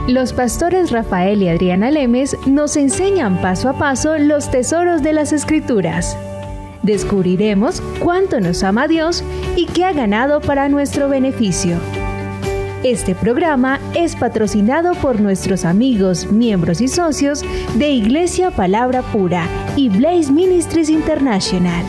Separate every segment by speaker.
Speaker 1: Los pastores Rafael y Adriana Lemes nos enseñan paso a paso los tesoros de las Escrituras. Descubriremos cuánto nos ama Dios y qué ha ganado para nuestro beneficio. Este programa es patrocinado por nuestros amigos, miembros y socios de Iglesia Palabra Pura y Blaze Ministries International.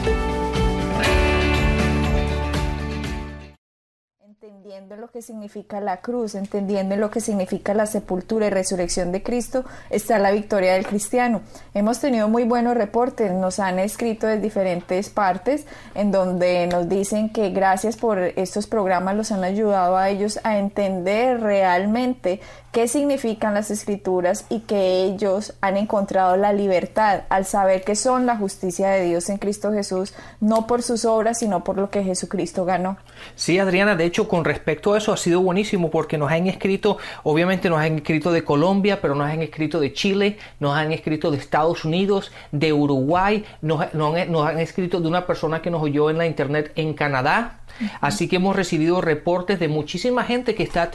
Speaker 2: Entendiendo lo que significa la cruz, entendiendo lo que significa la sepultura y resurrección de Cristo, está la victoria del cristiano. Hemos tenido muy buenos reportes, nos han escrito de diferentes partes en donde nos dicen que gracias por estos programas los han ayudado a ellos a entender realmente qué significan las Escrituras y que ellos han encontrado la libertad al saber que son la justicia de Dios en Cristo Jesús, no por sus obras, sino por lo que Jesucristo ganó.
Speaker 3: Sí, Adriana, de hecho, con respecto a eso ha sido buenísimo porque nos han escrito, obviamente nos han escrito de Colombia, pero nos han escrito de Chile, nos han escrito de Estados Unidos, de Uruguay, nos han escrito de una persona que nos oyó en la internet en Canadá. Así que hemos recibido reportes de muchísima gente que está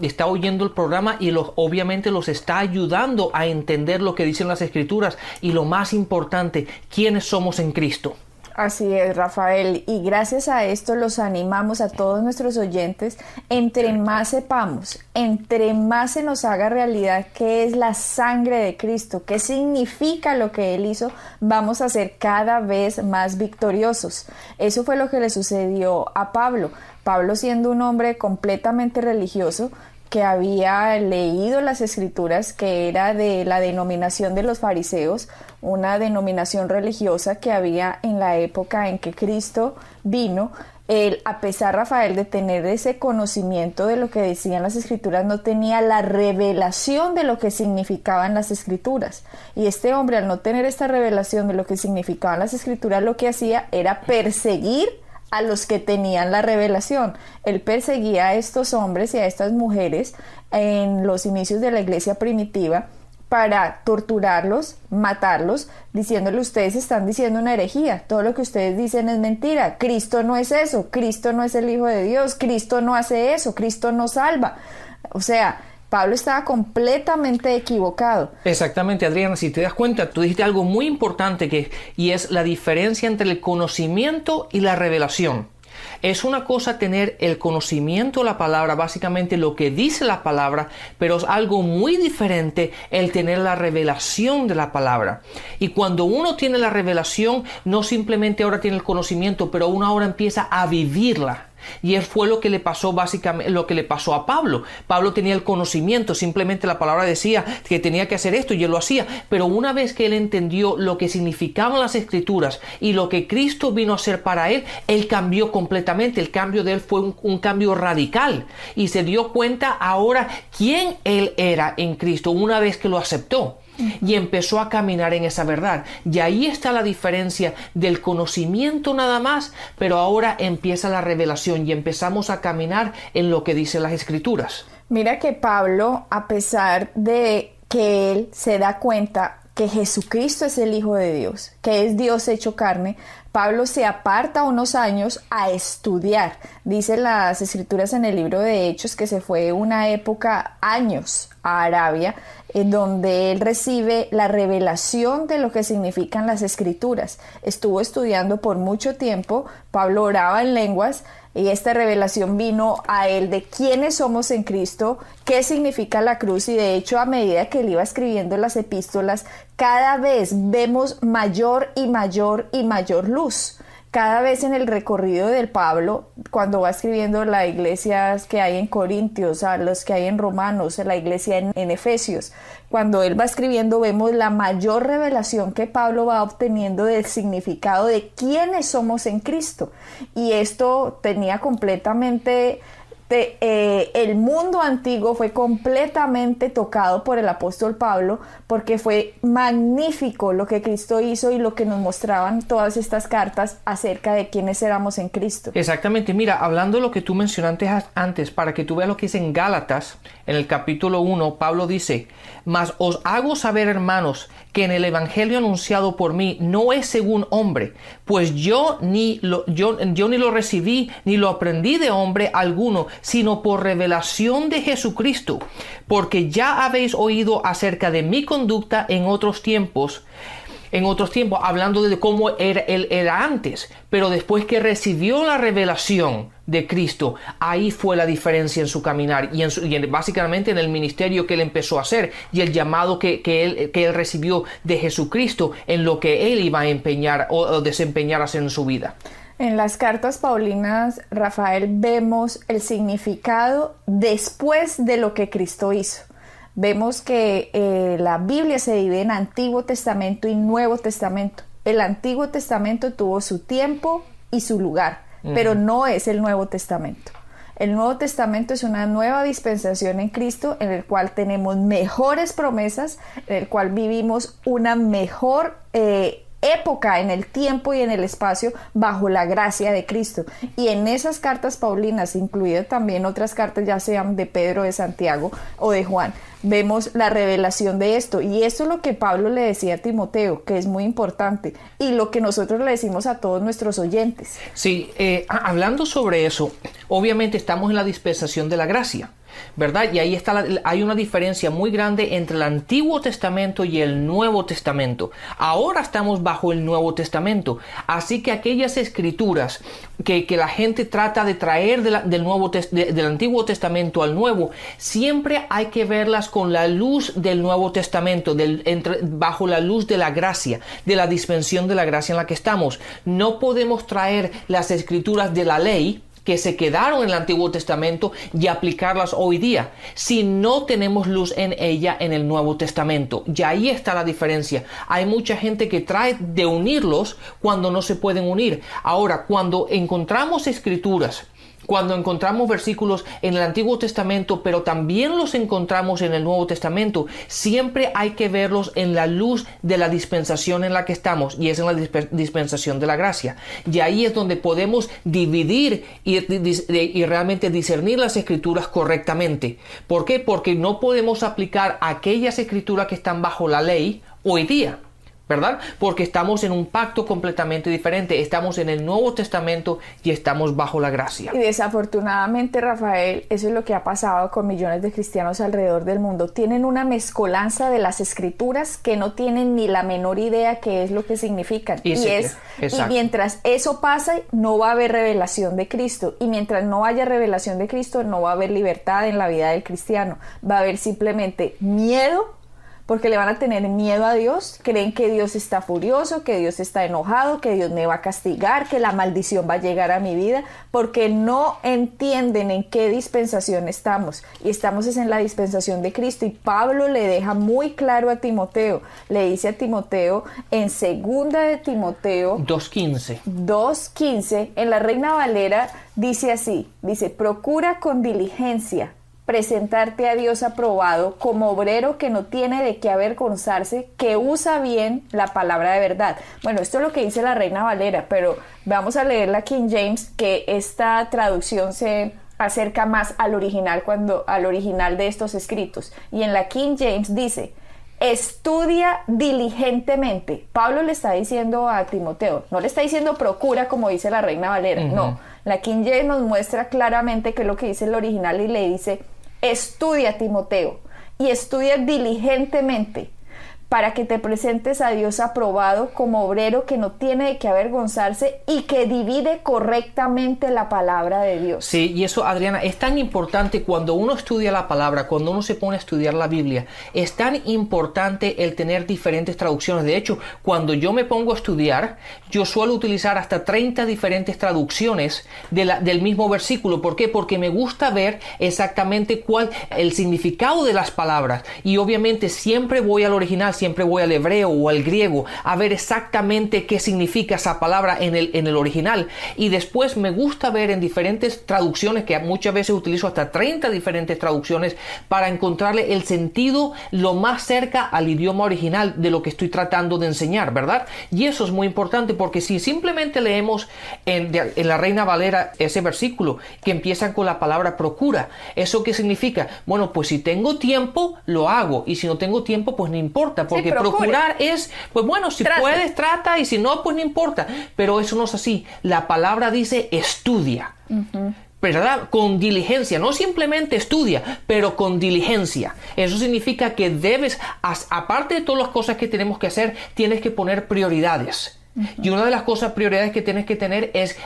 Speaker 3: está oyendo el programa y obviamente los está ayudando a entender lo que dicen las Escrituras y lo más importante, quiénes somos en Cristo.
Speaker 2: Así es, Rafael, y gracias a esto los animamos a todos nuestros oyentes, entre más sepamos, entre más se nos haga realidad qué es la sangre de Cristo, qué significa lo que Él hizo, vamos a ser cada vez más victoriosos. Eso fue lo que le sucedió a Pablo. Pablo, siendo un hombre completamente religioso, que había leído las Escrituras, que era de la denominación de los fariseos, una denominación religiosa que había en la época en que Cristo vino. Él, a pesar, Rafael, de tener ese conocimiento de lo que decían las Escrituras, no tenía la revelación de lo que significaban las Escrituras. Y este hombre, al no tener esta revelación de lo que significaban las Escrituras, lo que hacía era perseguir a los que tenían la revelación. Él perseguía a estos hombres y a estas mujeres en los inicios de la iglesia primitiva para torturarlos, matarlos, diciéndole: ustedes están diciendo una herejía, todo lo que ustedes dicen es mentira, Cristo no es eso, Cristo no es el Hijo de Dios, Cristo no hace eso, Cristo no salva. O sea, Pablo estaba completamente equivocado.
Speaker 3: Exactamente, Adriana, si te das cuenta, tú dijiste algo muy importante y es la diferencia entre el conocimiento y la revelación. Es una cosa tener el conocimiento de la palabra, básicamente lo que dice la palabra, pero es algo muy diferente el tener la revelación de la palabra. Y cuando uno tiene la revelación, no simplemente ahora tiene el conocimiento, pero uno ahora empieza a vivirla. Y fue lo que le pasó básicamente, lo que le pasó a Pablo. Pablo tenía el conocimiento, simplemente la palabra decía que tenía que hacer esto y él lo hacía. Pero una vez que él entendió lo que significaban las Escrituras y lo que Cristo vino a hacer para él, él cambió completamente. El cambio de él fue un cambio radical. Y se dio cuenta ahora quién él era en Cristo una vez que lo aceptó. Y empezó a caminar en esa verdad. Y ahí está la diferencia del conocimiento nada más, pero ahora empieza la revelación y empezamos a caminar en lo que dicen las Escrituras.
Speaker 2: Mira que Pablo, a pesar de que él se da cuenta que Jesucristo es el Hijo de Dios, que es Dios hecho carne, Pablo se aparta unos años a estudiar. Dice las Escrituras en el libro de Hechos que se fue una época, años, a Arabia, en donde él recibe la revelación de lo que significan las Escrituras. Estuvo estudiando por mucho tiempo, Pablo oraba en lenguas, y esta revelación vino a él de quiénes somos en Cristo, qué significa la cruz, y de hecho a medida que él iba escribiendo las epístolas, cada vez vemos mayor y mayor y mayor luz. Cada vez en el recorrido del Pablo, cuando va escribiendo las iglesias que hay en Corintios, a los que hay en Romanos, a la iglesia en Efesios, cuando él va escribiendo vemos la mayor revelación que Pablo va obteniendo del significado de quiénes somos en Cristo. Y esto tenía completamente... el mundo antiguo fue completamente tocado por el apóstol Pablo, porque fue magnífico lo que Cristo hizo y lo que nos mostraban todas estas cartas acerca de quiénes éramos en Cristo.
Speaker 3: Exactamente, mira, hablando de lo que tú mencionaste antes, para que tú veas lo que dice en Gálatas, en el capítulo 1, Pablo dice: mas os hago saber, hermanos, que en el evangelio anunciado por mí no es según hombre, pues yo ni lo recibí ni lo aprendí de hombre alguno, sino por revelación de Jesucristo, porque ya habéis oído acerca de mi conducta en otros tiempos, hablando de cómo él era antes, pero después que recibió la revelación de Cristo, ahí fue la diferencia en su caminar y básicamente en el ministerio que él empezó a hacer y el llamado que él recibió de Jesucristo en lo que él iba a empeñar o desempeñar hacer en su vida.
Speaker 2: En las cartas paulinas, Rafael, vemos el significado después de lo que Cristo hizo. Vemos que la Biblia se divide en Antiguo Testamento y Nuevo Testamento. El Antiguo Testamento tuvo su tiempo y su lugar, pero no es el Nuevo Testamento. El Nuevo Testamento es una nueva dispensación en Cristo, en el cual tenemos mejores promesas, en el cual vivimos una mejor época en el tiempo y en el espacio bajo la gracia de Cristo. Y en esas cartas paulinas, incluidas también otras cartas, ya sean de Pedro, de Santiago o de Juan, vemos la revelación de esto. Y esto es lo que Pablo le decía a Timoteo, que es muy importante, y lo que nosotros le decimos a todos nuestros oyentes.
Speaker 3: Sí, hablando sobre eso, obviamente estamos en la dispensación de la gracia, ¿verdad? Y ahí está hay una diferencia muy grande entre el Antiguo Testamento y el Nuevo Testamento. Ahora estamos bajo el Nuevo Testamento, así que aquellas escrituras que la gente trata de traer del Antiguo Testamento al Nuevo, siempre hay que verlas con la luz del Nuevo Testamento, bajo la luz de la gracia, de la dispensación de la gracia en la que estamos. No podemos traer las escrituras de la ley que se quedaron en el Antiguo Testamento y aplicarlas hoy día, si no tenemos luz en ella en el Nuevo Testamento. Y ahí está la diferencia. Hay mucha gente que trae de unirlos cuando no se pueden unir. Ahora, cuando encontramos escrituras, cuando encontramos versículos en el Antiguo Testamento, pero también los encontramos en el Nuevo Testamento, siempre hay que verlos en la luz de la dispensación en la que estamos, y es en la dispensación de la gracia. Y ahí es donde podemos dividir y realmente discernir las escrituras correctamente. ¿Por qué? Porque no podemos aplicar aquellas escrituras que están bajo la ley hoy día, ¿verdad? Porque estamos en un pacto completamente diferente. Estamos en el Nuevo Testamento y estamos bajo la gracia.
Speaker 2: Y desafortunadamente, Rafael, eso es lo que ha pasado con millones de cristianos alrededor del mundo. Tienen una mezcolanza de las escrituras que no tienen ni la menor idea qué es lo que significan. Y mientras eso pasa, no va a haber revelación de Cristo. Y mientras no haya revelación de Cristo, no va a haber libertad en la vida del cristiano. Va a haber simplemente miedo, porque le van a tener miedo a Dios, creen que Dios está furioso, que Dios está enojado, que Dios me va a castigar, que la maldición va a llegar a mi vida, porque no entienden en qué dispensación estamos, y estamos en la dispensación de Cristo. Y Pablo le deja muy claro a Timoteo, le dice a Timoteo en 2 de Timoteo 2:15, en la Reina Valera dice así, dice: procura con diligencia presentarte a Dios aprobado como obrero que no tiene de qué avergonzarse, que usa bien la palabra de verdad. Bueno, esto es lo que dice la Reina Valera, pero vamos a leer la King James, que esta traducción se acerca más al original de estos escritos. Y en la King James dice: estudia diligentemente. Pablo le está diciendo a Timoteo, no le está diciendo procura como dice la Reina Valera, no. La King James nos muestra claramente qué es lo que dice el original y le dice: estudia, Timoteo, y estudia diligentemente para que te presentes a Dios aprobado como obrero que no tiene de qué avergonzarse y que divide correctamente la palabra de Dios.
Speaker 3: Sí, y eso, Adriana, es tan importante cuando uno estudia la palabra, cuando uno se pone a estudiar la Biblia. Es tan importante el tener diferentes traducciones. De hecho, cuando yo me pongo a estudiar, yo suelo utilizar hasta 30 diferentes traducciones del mismo versículo. ¿Por qué? Porque me gusta ver exactamente cuál el significado de las palabras. Y obviamente siempre voy al original, siempre voy al hebreo o al griego a ver exactamente qué significa esa palabra en el original, y después me gusta ver en diferentes traducciones, que muchas veces utilizo hasta 30 diferentes traducciones para encontrarle el sentido lo más cerca al idioma original de lo que estoy tratando de enseñar, ¿verdad? Y eso es muy importante, porque si simplemente leemos en la Reina Valera ese versículo que empieza con la palabra procura, ¿eso qué significa? Bueno, pues si tengo tiempo lo hago, y si no tengo tiempo pues no importa, importa, porque procurar es, pues bueno, si puedes, trata, y si no, pues no importa. Pero eso no es así. La palabra dice estudia. ¿Verdad? Con diligencia, no simplemente estudia, pero con diligencia. Eso significa que debes, aparte de todas las cosas que tenemos que hacer, tienes que poner prioridades. Y una de las prioridades que tienes que tener es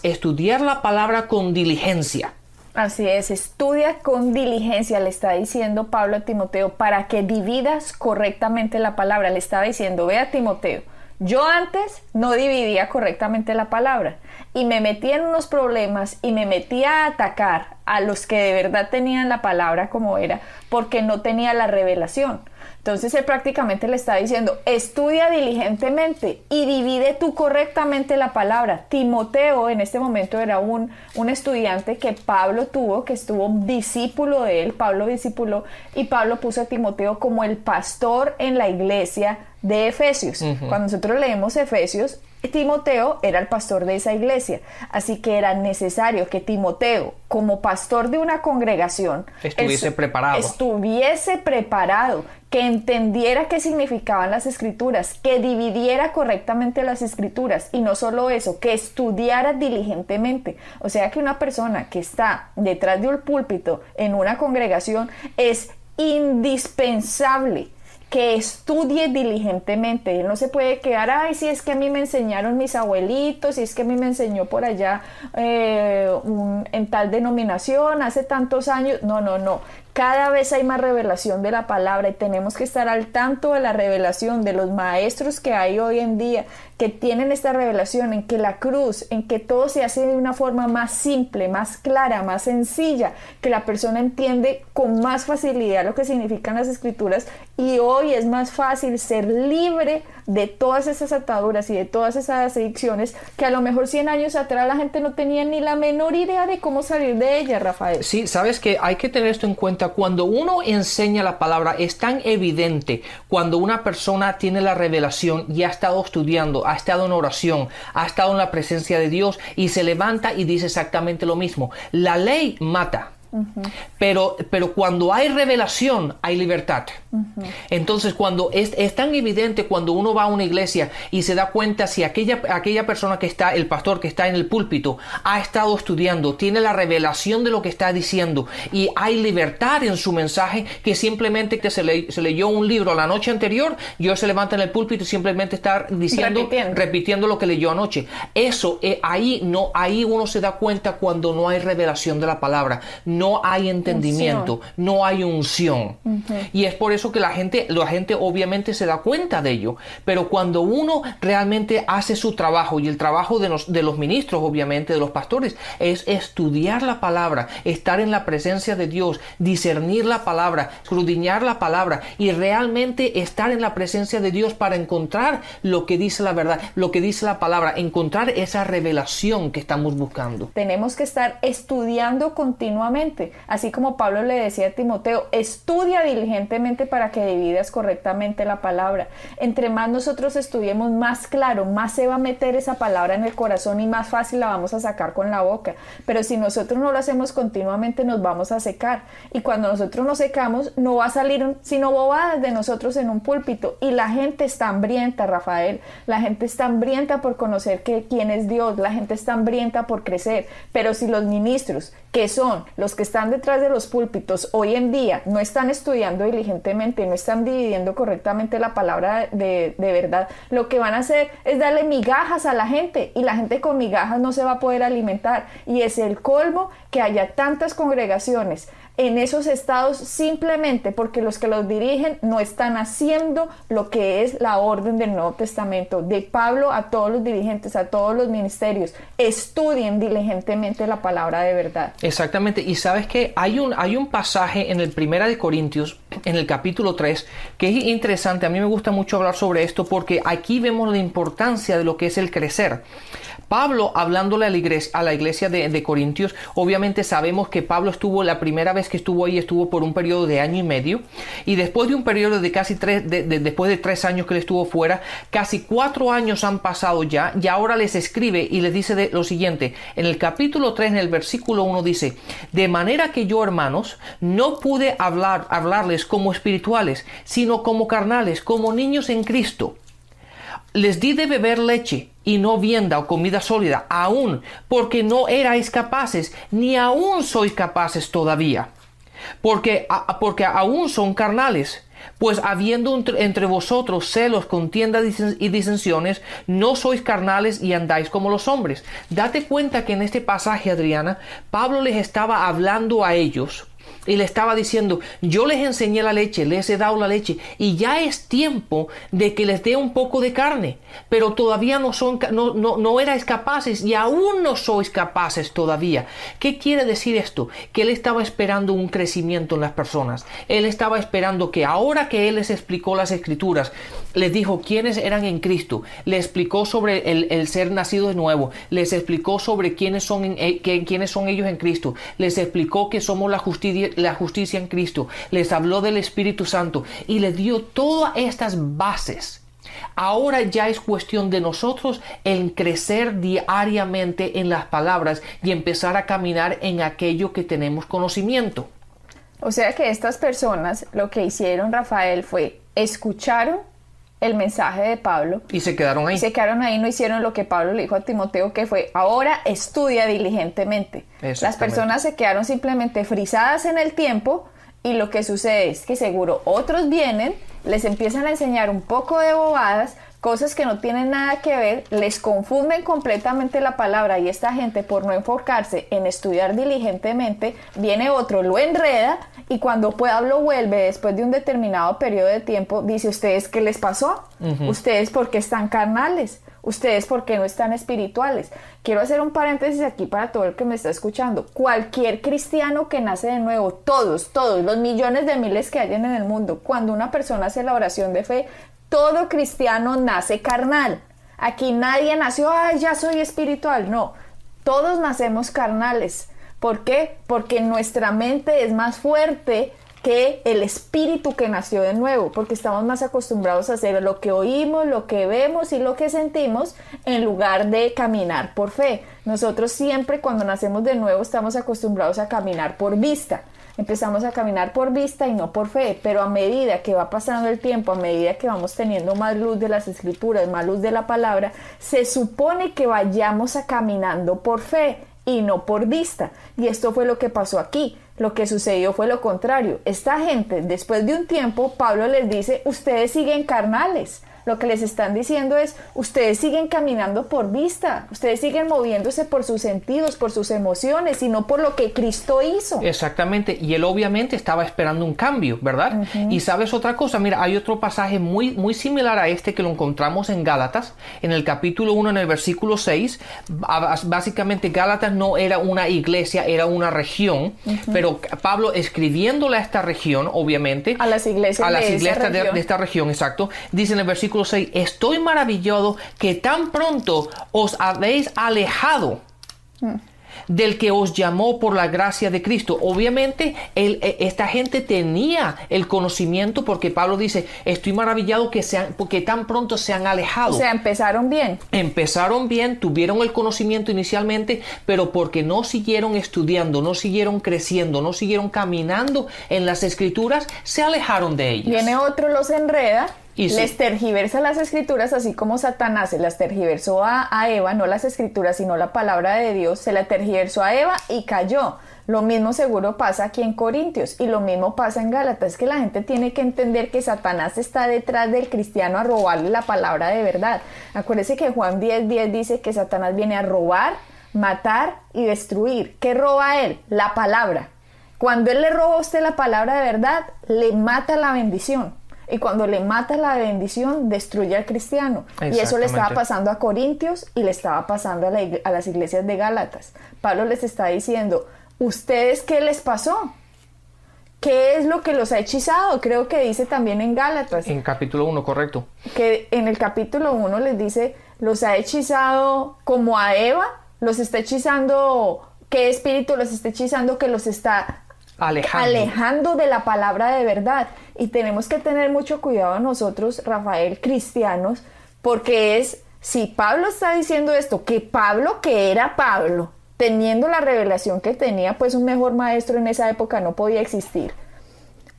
Speaker 3: estudiar la palabra con diligencia.
Speaker 2: Así es, estudia con diligencia, le está diciendo Pablo a Timoteo, para que dividas correctamente la palabra. Le estaba diciendo, ve a Timoteo, yo antes no dividía correctamente la palabra y me metía en unos problemas y me metía a atacar a los que de verdad tenían la palabra como era, porque no tenía la revelación. Entonces él prácticamente le está diciendo, estudia diligentemente y divide tú correctamente la palabra. Timoteo en este momento era un estudiante que Pablo tuvo, que estuvo discípulo de él, Pablo discipuló, y Pablo puso a Timoteo como el pastor en la iglesia de Efesios. Cuando nosotros leemos Efesios, Timoteo era el pastor de esa iglesia, así que era necesario que Timoteo, como pastor de una congregación, estuviese preparado, que entendiera qué significaban las escrituras, que dividiera correctamente las escrituras, y no solo eso, que estudiara diligentemente. O sea que una persona que está detrás de un púlpito en una congregación es indispensable que estudie diligentemente. Él no se puede quedar, ay, si es que a mí me enseñaron mis abuelitos, si es que a mí me enseñó por allá en tal denominación hace tantos años. No. Cada vez hay más revelación de la palabra y tenemos que estar al tanto de la revelación de los maestros que hay hoy en día, que tienen esta revelación en que la cruz, en que todo se hace de una forma más simple, más clara, más sencilla, que la persona entiende con más facilidad lo que significan las escrituras, y hoy es más fácil ser libre de todas esas ataduras y de todas esas adicciones que a lo mejor 100 años atrás la gente no tenía ni la menor idea de cómo salir de ellas, Rafael.
Speaker 3: Sí, sabes que hay que tener esto en cuenta. Cuando uno enseña la palabra, es tan evidente cuando una persona tiene la revelación y ha estado estudiando, ha estado en oración, ha estado en la presencia de Dios y se levanta y dice exactamente lo mismo. La ley mata. Pero cuando hay revelación, hay libertad. Entonces, cuando es tan evidente, cuando uno va a una iglesia y se da cuenta si aquella persona que está, el pastor que está en el púlpito, ha estado estudiando, tiene la revelación de lo que está diciendo y hay libertad en su mensaje, que simplemente se leyó un libro la noche anterior y hoy se levanta en el púlpito y simplemente está diciendo, repitiendo lo que leyó anoche. Eso, ahí uno se da cuenta cuando no hay revelación de la palabra. No hay entendimiento, no hay unción. Y es por eso que la gente obviamente se da cuenta de ello. Pero cuando uno realmente hace su trabajo, y el trabajo de los ministros, obviamente, de los pastores, es estudiar la palabra, estar en la presencia de Dios, discernir la palabra, escudriñar la palabra y realmente estar en la presencia de Dios para encontrar lo que dice la verdad, lo que dice la palabra, encontrar esa revelación que estamos buscando.
Speaker 2: Tenemos que estar estudiando continuamente. Así como Pablo le decía a Timoteo, estudia diligentemente para que dividas correctamente la palabra. Entre más nosotros estudiemos, más claro, más se va a meter esa palabra en el corazón y más fácil la vamos a sacar con la boca. Pero si nosotros no lo hacemos continuamente, nos vamos a secar. Y cuando nosotros nos secamos, no va a salir sino bobadas de nosotros en un púlpito. Y la gente está hambrienta, Rafael. La gente está hambrienta por conocer quién es Dios. La gente está hambrienta por crecer. Pero si los ministros, que son los que están detrás de los púlpitos hoy en día, no están estudiando diligentemente, no están dividiendo correctamente la palabra de verdad, lo que van a hacer es darle migajas a la gente, y la gente con migajas no se va a poder alimentar. Y es el colmo que haya tantas congregaciones en esos estados simplemente porque los que los dirigen no están haciendo lo que es la orden del Nuevo Testamento. De Pablo a todos los dirigentes, a todos los ministerios, estudien diligentemente la palabra de verdad.
Speaker 3: Exactamente. Y sabes que hay un pasaje en el Primera de Corintios, en el capítulo 3, que es interesante. A mí me gusta mucho hablar sobre esto porque aquí vemos la importancia de lo que es el crecer. Pablo, hablándole a la iglesia de Corintios, obviamente sabemos que Pablo estuvo, la primera vez que estuvo ahí, estuvo por un periodo de año y medio, y después de un periodo de casi después de 3 años que él estuvo fuera, casi 4 años han pasado ya, y ahora les escribe y les dice lo siguiente. En el capítulo 3, en el versículo 1 dice: de manera que yo, hermanos, no pude hablarles como espirituales, sino como carnales, como niños en Cristo. Les di de beber leche y no vianda o comida sólida, aún porque no erais capaces, ni aún sois capaces todavía, porque aún son carnales. Pues habiendo entre vosotros celos, contiendas y disensiones, no sois carnales y andáis como los hombres. Date cuenta que en este pasaje, Adriana, Pablo les estaba hablando a ellos y le estaba diciendo: yo les enseñé la leche, les he dado la leche, y ya es tiempo de que les dé un poco de carne, pero todavía no erais capaces y aún no sois capaces todavía. ¿Qué quiere decir esto? Que él estaba esperando un crecimiento en las personas. Él estaba esperando que ahora que él les explicó las escrituras, les dijo quiénes eran en Cristo, les explicó sobre el ser nacido de nuevo, les explicó sobre quiénes son ellos en Cristo, les explicó que somos la justicia en Cristo, les habló del Espíritu Santo y les dio todas estas bases. Ahora ya es cuestión de nosotros en crecer diariamente en las palabras y empezar a caminar en aquello que tenemos conocimiento.
Speaker 2: O sea que estas personas lo que hicieron, Rafael, fue escucharon el mensaje de Pablo
Speaker 3: y se quedaron ahí.
Speaker 2: No hicieron lo que Pablo le dijo a Timoteo, que fue: ahora estudia diligentemente. Las personas se quedaron simplemente frisadas en el tiempo, y lo que sucede es que seguro otros vienen, les empiezan a enseñar un poco de bobadas, cosas que no tienen nada que ver, les confunden completamente la palabra, y esta gente, por no enfocarse en estudiar diligentemente, viene otro, lo enreda, y cuando Pablo vuelve después de un determinado periodo de tiempo, dice: ¿ustedes qué les pasó? ¿Ustedes por qué están carnales? ¿Ustedes por qué no están espirituales? Quiero hacer un paréntesis aquí para todo el que me está escuchando. Cualquier cristiano que nace de nuevo, todos, los millones de miles que hay en el mundo, cuando una persona hace la oración de fe, todo cristiano nace carnal. Aquí nadie nació: ¡ay, ya soy espiritual! No, todos nacemos carnales. ¿Por qué? Porque nuestra mente es más fuerte que el espíritu que nació de nuevo, porque estamos más acostumbrados a hacer lo que oímos, lo que vemos y lo que sentimos, en lugar de caminar por fe. Nosotros siempre, cuando nacemos de nuevo, estamos acostumbrados a caminar por vista. Empezamos a caminar por vista y no por fe, pero a medida que va pasando el tiempo, a medida que vamos teniendo más luz de las escrituras, más luz de la palabra, se supone que vayamos a caminando por fe y no por vista. Y esto fue lo que pasó aquí. Lo que sucedió fue lo contrario. Esta gente, después de un tiempo, Pablo les dice: ustedes siguen carnales. Lo que les están diciendo es: ustedes siguen caminando por vista, ustedes siguen moviéndose por sus sentidos, por sus emociones, y no por lo que Cristo hizo.
Speaker 3: Exactamente, y él obviamente estaba esperando un cambio, ¿verdad? Y sabes otra cosa, mira, hay otro pasaje muy similar a este que lo encontramos en Gálatas, en el capítulo 1, en el versículo 6. Básicamente Gálatas no era una iglesia, era una región, pero Pablo, escribiéndole a esta región, obviamente,
Speaker 2: a las iglesias
Speaker 3: de esta región, exacto, dice en el versículo 6: estoy maravillado que tan pronto os habéis alejado del que os llamó por la gracia de Cristo. Obviamente esta gente tenía el conocimiento, porque Pablo dice: estoy maravillado porque tan pronto se han alejado.
Speaker 2: O sea, empezaron bien,
Speaker 3: tuvieron el conocimiento inicialmente, pero porque no siguieron estudiando, no siguieron creciendo, no siguieron caminando en las escrituras, se alejaron de ellas.
Speaker 2: Viene otro, los enreda, les tergiversa las escrituras, así como Satanás se las tergiversó a Eva, no las escrituras sino la palabra de Dios, se la tergiversó a Eva y cayó. Lo mismo seguro pasa aquí en Corintios, y lo mismo pasa en Gálatas. Es que la gente tiene que entender que Satanás está detrás del cristiano a robarle la palabra de verdad. Acuérdese que Juan 10:10 dice que Satanás viene a robar, matar y destruir. ¿Qué roba él? La palabra. Cuando él le roba a usted la palabra de verdad, le mata la bendición. Y cuando le mata la bendición, destruye al cristiano. Y eso le estaba pasando a Corintios y le estaba pasando a las iglesias de Gálatas. Pablo les está diciendo: ¿ustedes qué les pasó? ¿Qué es lo que los ha hechizado? Creo que dice también en Gálatas.
Speaker 3: En capítulo 1, correcto.
Speaker 2: Que en el capítulo 1 les dice: los ha hechizado como a Eva, los está hechizando, ¿qué espíritu los está hechizando que los está alejando de la palabra de verdad? Y tenemos que tener mucho cuidado nosotros, Rafael, cristianos, porque si Pablo está diciendo esto, que Pablo, que era Pablo, teniendo la revelación que tenía, pues un mejor maestro en esa época no podía existir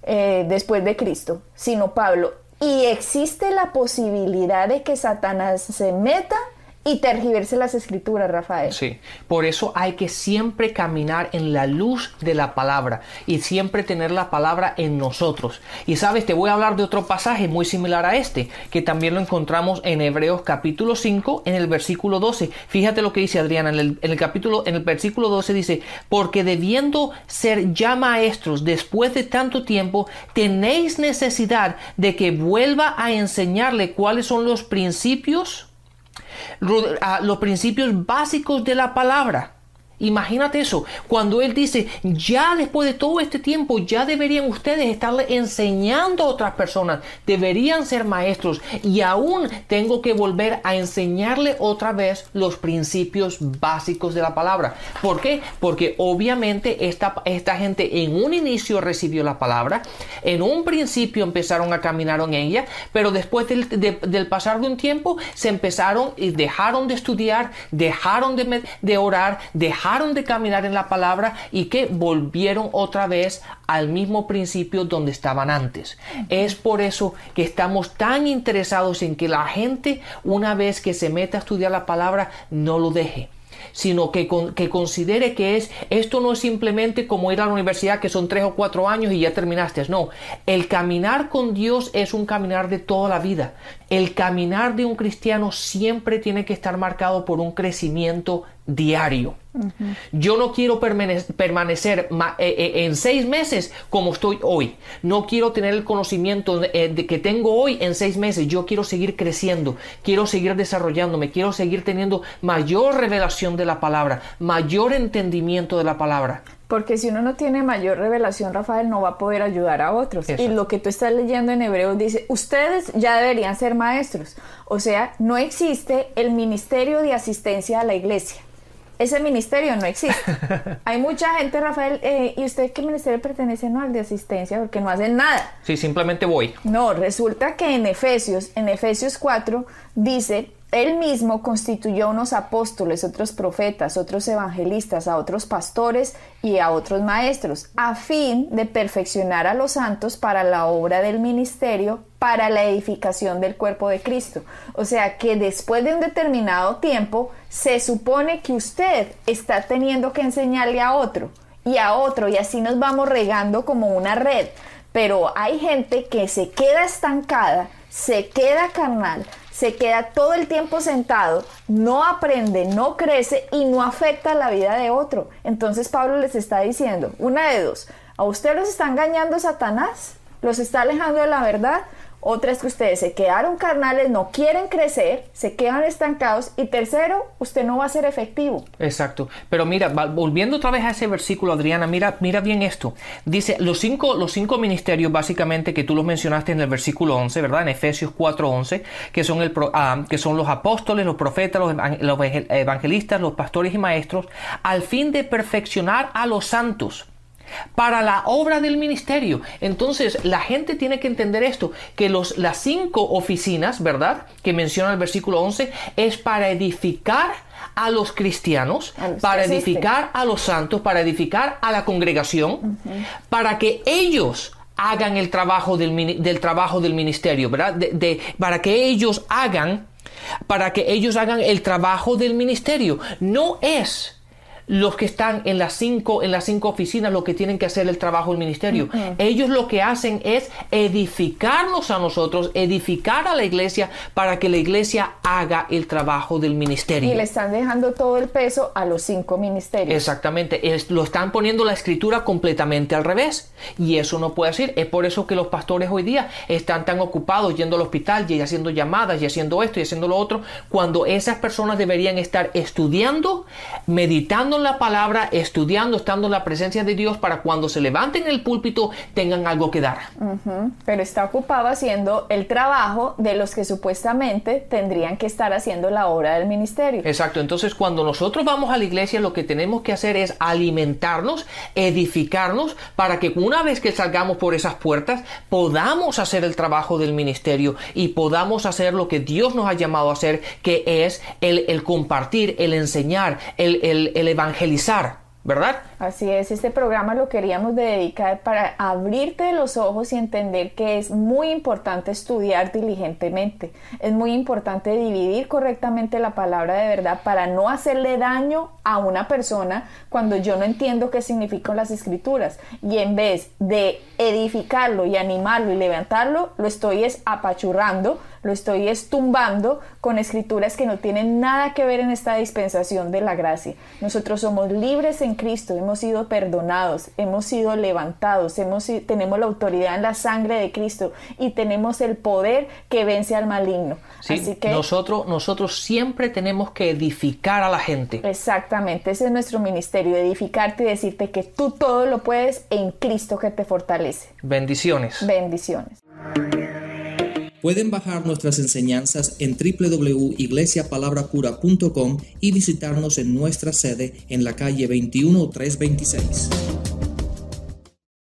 Speaker 2: después de Cristo, sino Pablo. Y existe la posibilidad de que Satanás se meta y tergiverse las escrituras, Rafael.
Speaker 3: Sí, por eso hay que siempre caminar en la luz de la palabra y siempre tener la palabra en nosotros. Y sabes, te voy a hablar de otro pasaje muy similar a este, que también lo encontramos en Hebreos capítulo 5, en el versículo 12. Fíjate lo que dice Adriana, en el versículo 12 dice: porque debiendo ser ya maestros después de tanto tiempo, tenéis necesidad de que vuelva a enseñarle cuáles son los principios básicos de la palabra. Imagínate eso, cuando él dice, ya después de todo este tiempo, ya deberían ustedes estarle enseñando a otras personas, deberían ser maestros, y aún tengo que volver a enseñarle otra vez los principios básicos de la palabra. ¿Por qué? Porque obviamente esta gente en un inicio recibió la palabra, en un principio empezaron a caminar en ella, pero después del pasar de un tiempo se empezaron y dejaron de estudiar, dejaron de orar, dejaron de caminar en la palabra, y que volvieron otra vez al mismo principio donde estaban antes. Es por eso que estamos tan interesados en que la gente, una vez que se meta a estudiar la palabra, no lo deje, sino que considere que esto no es simplemente como ir a la universidad, que son 3 o 4 años y ya terminaste. No, el caminar con Dios es un caminar de toda la vida. El caminar de un cristiano siempre tiene que estar marcado por un crecimiento diario. Yo no quiero permanecer en 6 meses como estoy hoy. No quiero tener el conocimiento que tengo hoy en 6 meses. Yo quiero seguir creciendo, quiero seguir desarrollándome, quiero seguir teniendo mayor revelación de la palabra, mayor entendimiento de la palabra.
Speaker 2: Porque si uno no tiene mayor revelación, Rafael, no va a poder ayudar a otros. Eso. Y lo que tú estás leyendo en Hebreos dice, ustedes ya deberían ser maestros. O sea, no existe el ministerio de asistencia a la iglesia. Ese ministerio no existe. Hay mucha gente, Rafael, ¿y usted qué ministerio pertenece? No, al de asistencia, porque no hacen nada.
Speaker 3: Sí, simplemente voy.
Speaker 2: No, resulta que en Efesios 4, dice, él mismo constituyó unos apóstoles, otros profetas, otros evangelistas, a otros pastores y a otros maestros, a fin de perfeccionar a los santos para la obra del ministerio, para la edificación del cuerpo de Cristo. O sea que después de un determinado tiempo, se supone que usted está teniendo que enseñarle a otro, y así nos vamos regando como una red. Pero hay gente que se queda estancada, se queda carnal, se queda todo el tiempo sentado, no aprende, no crece y no afecta la vida de otro. Entonces Pablo les está diciendo, una de dos: a usted los está engañando Satanás, los está alejando de la verdad. Otra es que ustedes se quedaron carnales, no quieren crecer, se quedan estancados. Y tercero, usted no va a ser efectivo.
Speaker 3: Exacto. Pero mira, volviendo otra vez a ese versículo, Adriana, mira bien esto. Dice, los cinco ministerios básicamente que tú los mencionaste en el versículo 11, ¿verdad? En Efesios 4:11, que son los apóstoles, los profetas, los evangelistas, los pastores y maestros, al fin de perfeccionar a los santos para la obra del ministerio. Entonces la gente tiene que entender esto, que las 5 oficinas, ¿verdad?, que menciona el versículo 11, es para edificar a los cristianos, para edificar a los santos, para edificar a la congregación, para que ellos hagan el trabajo del ministerio, ¿verdad? Para que ellos hagan el trabajo del ministerio. No es los que están en las 5 oficinas los que tienen que hacer el trabajo del ministerio. Ellos lo que hacen es edificarnos a nosotros, edificar a la iglesia, para que la iglesia haga el trabajo del ministerio.
Speaker 2: Y le están dejando todo el peso a los 5 ministerios.
Speaker 3: Exactamente. Lo están poniendo la escritura completamente al revés. Y eso no puede ser. Es por eso que los pastores hoy día están tan ocupados yendo al hospital y haciendo llamadas y haciendo esto y haciendo lo otro, cuando esas personas deberían estar estudiando, meditando estando en la palabra, estudiando, estando en la presencia de Dios, para cuando se levanten en el púlpito tengan algo que dar.
Speaker 2: Pero está ocupado haciendo el trabajo de los que supuestamente tendrían que estar haciendo la obra del ministerio.
Speaker 3: Exacto, entonces cuando nosotros vamos a la iglesia, lo que tenemos que hacer es alimentarnos, edificarnos, para que una vez que salgamos por esas puertas podamos hacer el trabajo del ministerio y podamos hacer lo que Dios nos ha llamado a hacer, que es el compartir, el enseñar, el evangelizar, ¿verdad?
Speaker 2: Así es, este programa lo queríamos dedicar para abrirte los ojos y entender que es muy importante estudiar diligentemente. Es muy importante dividir correctamente la palabra de verdad para no hacerle daño a una persona cuando yo no entiendo qué significan las escrituras. Y en vez de edificarlo y animarlo y levantarlo, lo estoy apachurrando, lo estoy tumbando con escrituras que no tienen nada que ver en esta dispensación de la gracia. Nosotros somos libres en Cristo, hemos sido perdonados, hemos sido levantados, tenemos la autoridad en la sangre de Cristo y tenemos el poder que vence al maligno.
Speaker 3: Sí,
Speaker 2: así que
Speaker 3: nosotros siempre tenemos que edificar a la gente.
Speaker 2: Exactamente, ese es nuestro ministerio, edificarte y decirte que tú todo lo puedes en Cristo que te fortalece.
Speaker 3: Bendiciones.
Speaker 2: Bendiciones.
Speaker 4: Pueden bajar nuestras enseñanzas en www.iglesiapalabracura.com y visitarnos en nuestra sede en la calle 21326.